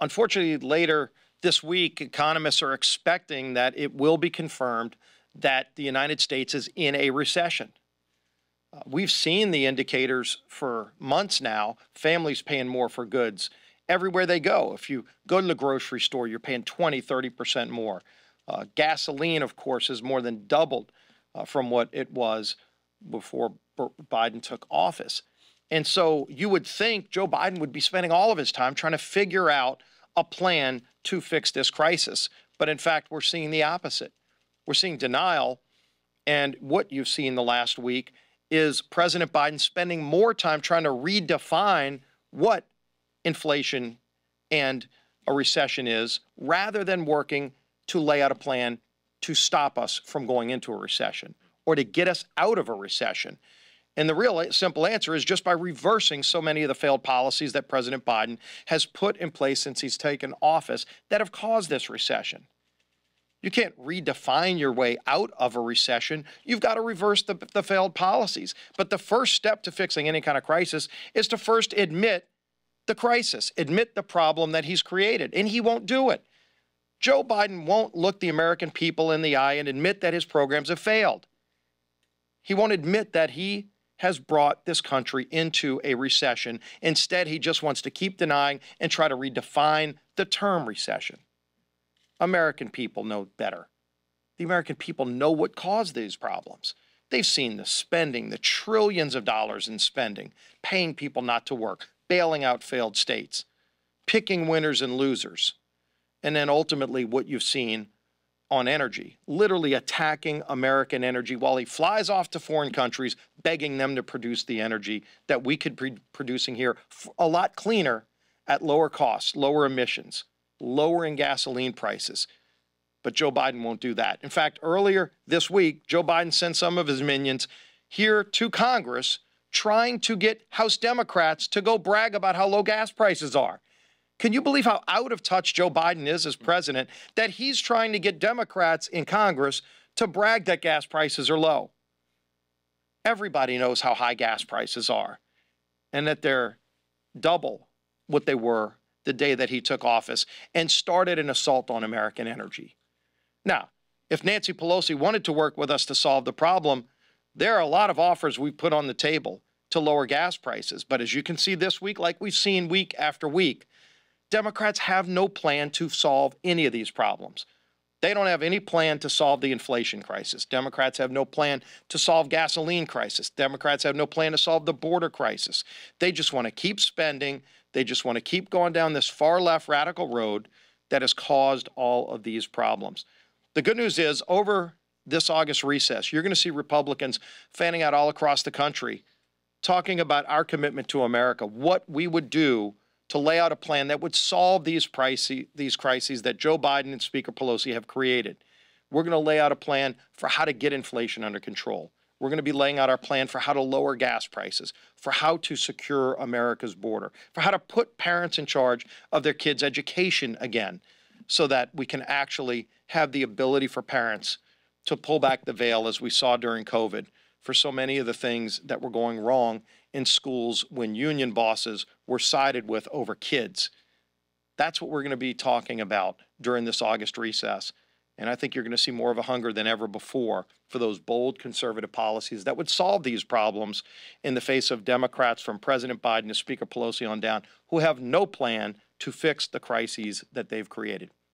Unfortunately, later this week, economists are expecting that it will be confirmed that the United States is in a recession. We've seen the indicators for months now, families paying more for goods everywhere they go. If you go to the grocery store, you're paying 20, 30% more. Gasoline, of course, has more than doubled from what it was before Biden took office. And so you would think Joe Biden would be spending all of his time trying to figure out a plan to fix this crisis. But in fact, we're seeing the opposite. We're seeing denial. And what you've seen the last week is President Biden spending more time trying to redefine what inflation and a recession is, rather than working to lay out a plan to stop us from going into a recession or to get us out of a recession. And the real simple answer is just by reversing so many of the failed policies that President Biden has put in place since he's taken office that have caused this recession. You can't redefine your way out of a recession. You've got to reverse the failed policies. But the first step to fixing any kind of crisis is to first admit the crisis, admit the problem that he's created, and he won't do it. Joe Biden won't look the American people in the eye and admit that his programs have failed. He won't admit that he has brought this country into a recession. Instead, he just wants to keep denying and try to redefine the term recession. American people know better. The American people know what caused these problems. They've seen the spending, the trillions of dollars in spending, paying people not to work, bailing out failed states, picking winners and losers, and then ultimately what you've seen on energy, literally attacking American energy while he flies off to foreign countries, begging them to produce the energy that we could be producing here a lot cleaner at lower costs, lower emissions, lowering gasoline prices. But Joe Biden won't do that. In fact, earlier this week, Joe Biden sent some of his minions here to Congress trying to get House Democrats to go brag about how low gas prices are. Can you believe how out of touch Joe Biden is as president, that he's trying to get Democrats in Congress to brag that gas prices are low? Everybody knows how high gas prices are and that they're double what they were the day that he took office and started an assault on American energy. Now, if Nancy Pelosi wanted to work with us to solve the problem, there are a lot of offers we've put on the table to lower gas prices. But as you can see this week, like we've seen week after week, Democrats have no plan to solve any of these problems. They don't have any plan to solve the inflation crisis. Democrats have no plan to solve gasoline crisis. Democrats have no plan to solve the border crisis. They just want to keep spending. They just want to keep going down this far left radical road that has caused all of these problems. The good news is, over this August recess, you're going to see Republicans fanning out all across the country talking about our commitment to America, what we would do to lay out a plan that would solve these crises that Joe Biden and Speaker Pelosi have created. We're going to lay out a plan for how to get inflation under control. We're going to be laying out our plan for how to lower gas prices, for how to secure America's border, for how to put parents in charge of their kids' education again, so that we can actually have the ability for parents to pull back the veil, as we saw during COVID, for so many of the things that were going wrong in schools when union bosses were sided with over kids. That's what we're going to be talking about during this August recess. And I think you're going to see more of a hunger than ever before for those bold conservative policies that would solve these problems in the face of Democrats from President Biden to Speaker Pelosi on down, who have no plan to fix the crises that they've created.